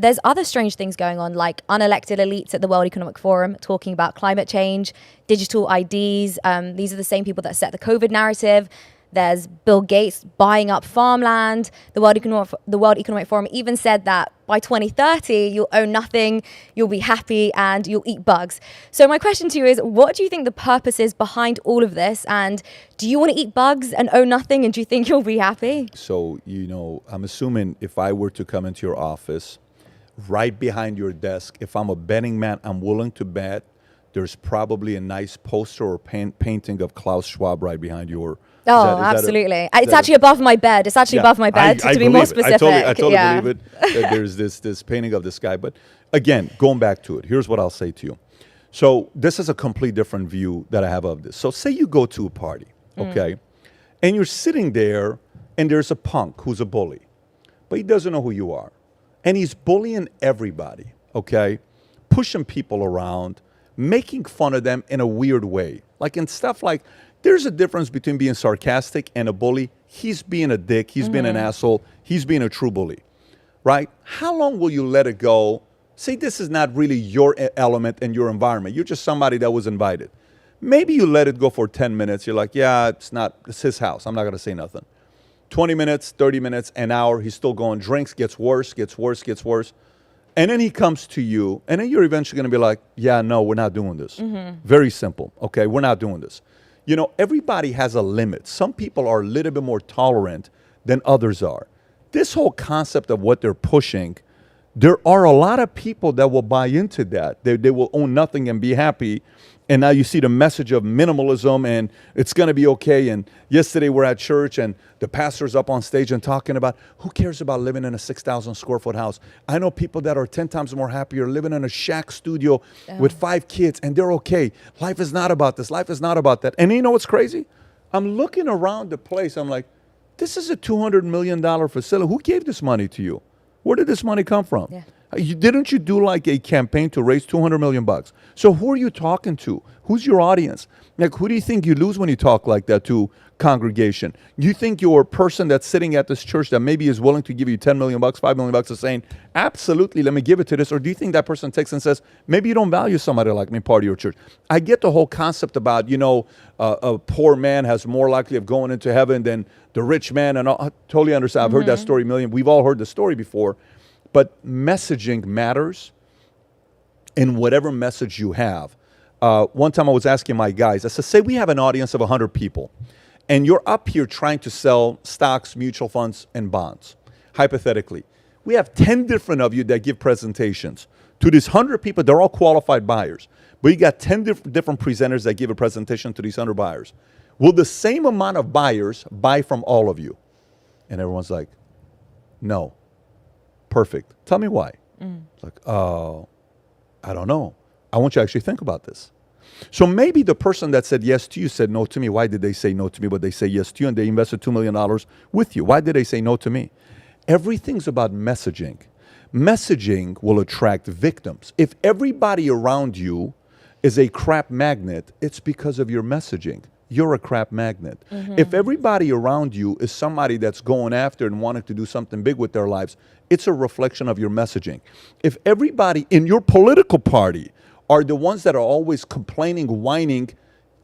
There's other strange things going on, like unelected elites at the World Economic Forum talking about climate change, digital IDs. These are the same people that set the COVID narrative. There's Bill Gates buying up farmland. The World Economic Forum even said that by 2030, you'll own nothing, you'll be happy, and you'll eat bugs. So my question to you is, what do you think the purpose is behind all of this? And do you want to eat bugs and own nothing? And do you think you'll be happy? So, I'm assuming if I were to come into your office, right behind your desk, if I'm a betting man, I'm willing to bet there's probably a nice poster or painting of Klaus Schwab right behind your. Absolutely. It's actually above my bed. It's actually above my bed, to be more specific. I totally believe it. That there's this painting of this guy. But again, going back to it, here's what I'll say to you. So this is a complete different view that I have of this. So say you go to a party, okay, and you're sitting there, and there's a punk who's a bully, but he doesn't know who you are. And he's bullying everybody, okay? Pushing people around, making fun of them in a weird way. Like in stuff like, there's a difference between being sarcastic and a bully. He's being a dick, he's being an asshole, he's being a true bully, right? How long will you let it go? Say this is not really your element and your environment. You're just somebody that was invited. Maybe you let it go for 10 minutes. You're like, yeah, it's his house. I'm not gonna say nothing. 20 minutes, 30 minutes, an hour, he's still going. Drinks, gets worse. And then he comes to you, and then you're eventually going to be like, yeah, no, we're not doing this. Very simple, okay? We're not doing this. Everybody has a limit. Some people are a little bit more tolerant than others are. This whole concept of what they're pushing, there are a lot of people that will buy into that. They will own nothing and be happy. And now you see the message of minimalism and it's going to be okay. And yesterday we're at church and the pastor's up on stage and talking about who cares about living in a 6,000 square foot house. I know people that are 10 times more happier living in a shack studio with 5 kids and they're okay. Life is not about this. Life is not about that. And you know what's crazy? I'm looking around the place. I'm like, this is a $200 million facility. Who gave this money to you? Where did this money come from? Yeah. Didn't you do like a campaign to raise $200 million? So who are you talking to? Who's your audience? Like, who do you think you lose when you talk like that to congregation? You think your person that's sitting at this church that maybe is willing to give you $10 million, $5 million is saying, absolutely, let me give it to this? Or do you think that person takes and says, maybe you don't value somebody like me part of your church? I get the whole concept about, a poor man has more likely of going into heaven than the rich man. And I totally understand. I've heard that story a million. We've all heard the story before. But messaging matters in whatever message you have. One time I was asking my guys, I said, say we have an audience of 100 people, and you're up here trying to sell stocks, mutual funds, and bonds. Hypothetically, we have 10 different of you that give presentations. To these 100 people, they're all qualified buyers. But you got 10 different presenters that give a presentation to these 100 buyers. Will the same amount of buyers buy from all of you? And everyone's like, no. Perfect. Tell me why. It's like, I don't know. I want you to actually think about this. So maybe the person that said yes to you said no to me. Why did they say no to me, but they say yes to you, and they invested $2 million with you? Why did they say no to me? Everything's about messaging. Messaging will attract victims. If everybody around you is a crap magnet, it's because of your messaging. You're a crap magnet. If everybody around you is somebody that's going after and wanting to do something big with their lives, it's a reflection of your messaging. If everybody in your political party are the ones that are always complaining, whining,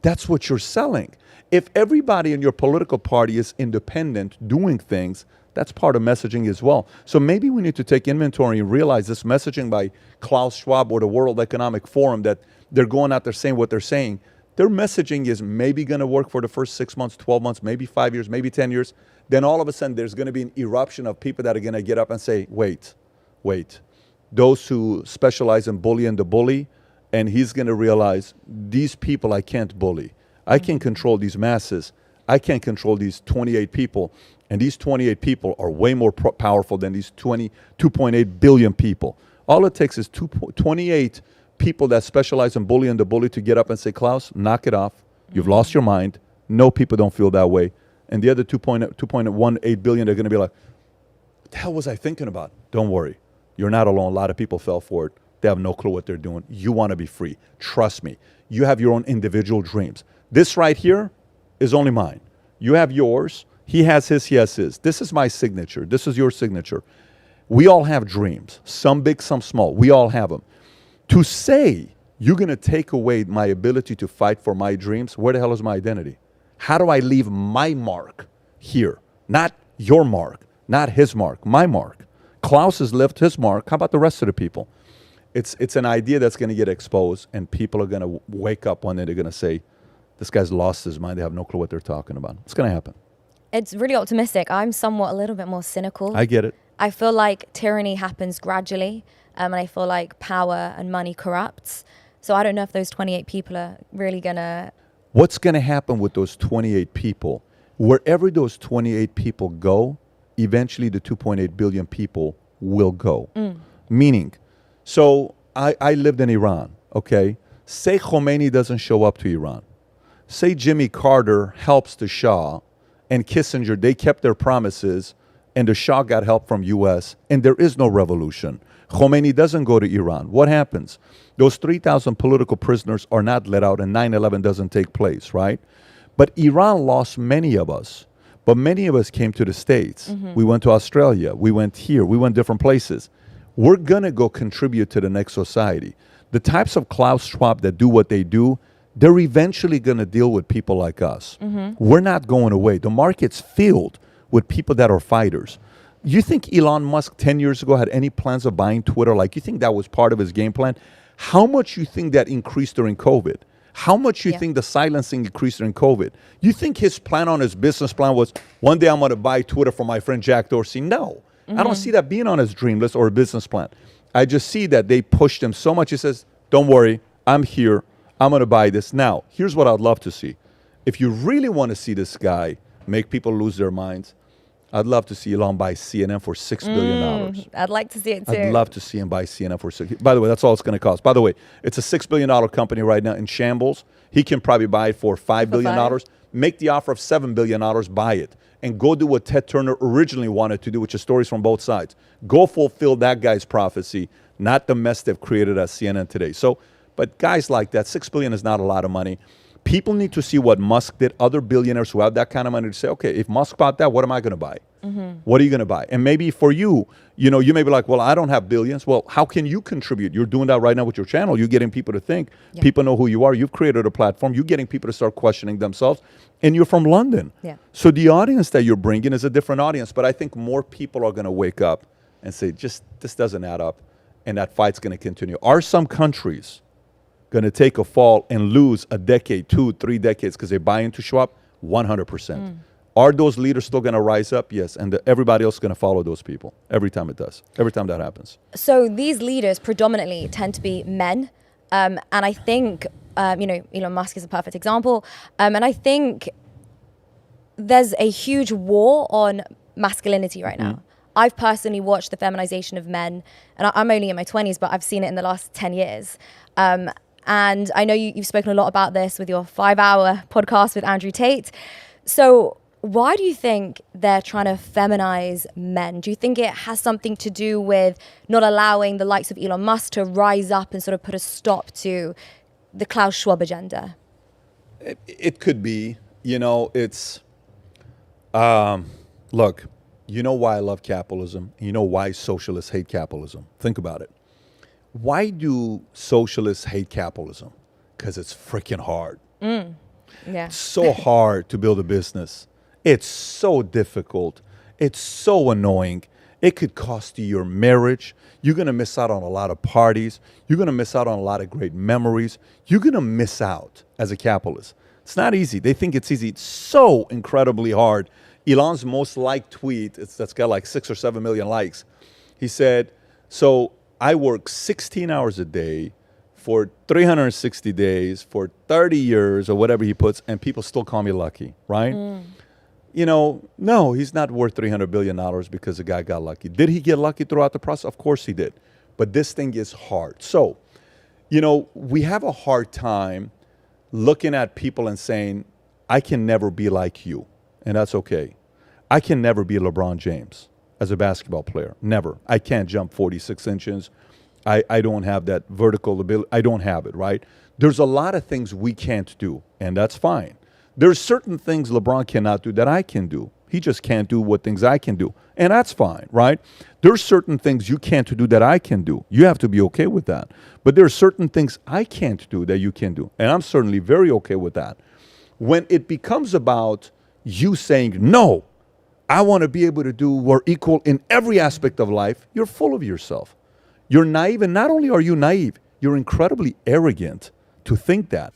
that's what you're selling. If everybody in your political party is independent, doing things, that's part of messaging as well. So maybe we need to take inventory and realize this messaging by Klaus Schwab or the World Economic Forum that they're going out there saying what they're saying. Their messaging is maybe going to work for the first 6 months, 12 months, maybe 5 years, maybe 10 years. Then all of a sudden, there's going to be an eruption of people that are going to get up and say, wait. Those who specialize in bullying the bully, and he's going to realize, these people I can't bully. I can control these masses. I can't control these 28 people. And these 28 people are way more powerful than these 2.8 billion people. All it takes is 28 people that specialize in bullying the bully to get up and say, Klaus, knock it off. You've lost your mind. No, people don't feel that way. And the other 2.18 billion are going to be like, what the hell was I thinking about? Don't worry. You're not alone. A lot of people fell for it. They have no clue what they're doing. You want to be free. Trust me. You have your own individual dreams. This right here is only mine. You have yours. He has his. He has his. This is my signature. This is your signature. We all have dreams, some big, some small. We all have them. To say you're going to take away my ability to fight for my dreams, where the hell is my identity? How do I leave my mark here? Not your mark, not his mark, my mark. Klaus has left his mark. How about the rest of the people? It's an idea that's going to get exposed, and people are going to wake up one day. They're going to say, this guy's lost his mind. They have no clue what they're talking about. It's going to happen. It's really optimistic. I'm somewhat a little bit more cynical. I get it. I feel like tyranny happens gradually, and I feel like power and money corrupts. So I don't know if those 28 people are really going to... What's going to happen with those 28 people? Wherever those 28 people go, eventually the 2.8 billion people will go. Meaning, so I lived in Iran, okay? Say Khomeini doesn't show up to Iran. Say Jimmy Carter helps the Shah, and Kissinger, they kept their promises, and the Shah got help from U.S., and there is no revolution. Khomeini doesn't go to Iran. What happens? Those 3,000 political prisoners are not let out, and 9/11 doesn't take place, right? But Iran lost many of us. But many of us came to the States. We went to Australia. We went here. We went different places. We're going to go contribute to the next society. The types of Klaus Schwab that do what they do, they're eventually going to deal with people like us. We're not going away. The market's filled with people that are fighters. You think Elon Musk 10 years ago had any plans of buying Twitter? Like, you think that was part of his game plan? How much you think that increased during COVID? How much you think the silencing increased during COVID? You think his plan on his business plan was, one day I'm going to buy Twitter from my friend Jack Dorsey? No. I don't see that being on his dream list or a business plan. I just see that they pushed him so much. He says, don't worry, I'm here. I'm going to buy this. Now, here's what I'd love to see. If you really want to see this guy make people lose their minds, I'd love to see Elon buy CNN for $6 billion. I'd like to see it too. I'd love to see him buy CNN for $6 billion. By the way, that's all it's going to cost. By the way, it's a $6 billion company right now in shambles. He can probably buy it for $5 billion. Make the offer of $7 billion, buy it. And go do what Ted Turner originally wanted to do, which is stories from both sides. Go fulfill that guy's prophecy, not the mess they've created at CNN today. So, but guys like that, $6 billion is not a lot of money. People need to see what Musk did. Other billionaires who have that kind of money to say, okay, if Musk bought that, what am I going to buy? What are you going to buy? And maybe for you, you know, you may be like, well, I don't have billions. Well, how can you contribute? You're doing that right now with your channel. You're getting people to think. Yeah. People know who you are. You've created a platform. You're getting people to start questioning themselves. And you're from London. Yeah. So the audience that you're bringing is a different audience. But I think more people are going to wake up and say, just this doesn't add up. And that fight's going to continue. Are some countries going to take a fall and lose a decade, 2, 3 decades because they buy into Schwab? 100%. Are those leaders still going to rise up? Yes. And everybody else is going to follow those people every time it does, every time that happens. So these leaders predominantly tend to be men. And I think, you know, Elon Musk is a perfect example. And I think there's a huge war on masculinity right now. I've personally watched the feminization of men, and I'm only in my 20s, but I've seen it in the last 10 years. And I know you've spoken a lot about this with your 5-hour podcast with Andrew Tate. So why do you think they're trying to feminize men? Do you think it has something to do with not allowing the likes of Elon Musk to rise up and sort of put a stop to the Klaus Schwab agenda? It could be. You know, it's, look, you know why I love capitalism? You know why socialists hate capitalism? Think about it. Why do socialists hate capitalism? Because it's freaking hard. Yeah. It's so hard to build a business. It's so difficult. It's so annoying. It could cost you your marriage. You're going to miss out on a lot of parties. You're going to miss out on a lot of great memories. You're going to miss out as a capitalist. It's not easy. They think it's easy. It's so incredibly hard. Elon's most liked tweet, that's got like 6 or 7 million likes. He said, so I work 16 hours a day for 360 days for 30 years or whatever he puts, and people still call me lucky, right? You know, no, he's not worth $300 billion because the guy got lucky. Did he get lucky throughout the process? Of course he did. But this thing is hard. So, you know, we have a hard time looking at people and saying, I can never be like you. And that's okay. I can never be LeBron James as a basketball player. Never. I can't jump 46 inches. I don't have that vertical ability. I don't have it, right? There's a lot of things we can't do, and that's fine. There's certain things LeBron cannot do that I can do, He just can't do what things I can do. And that's fine, right? There's certain things you can't do that I can do. You have to be okay with that. But there are certain things I can't do that you can do. And I'm certainly very okay with that. When it becomes about you saying, no, I want to be able to do, we're equal in every aspect of life, you're full of yourself. You're naive, and not only are you naive, you're incredibly arrogant to think that.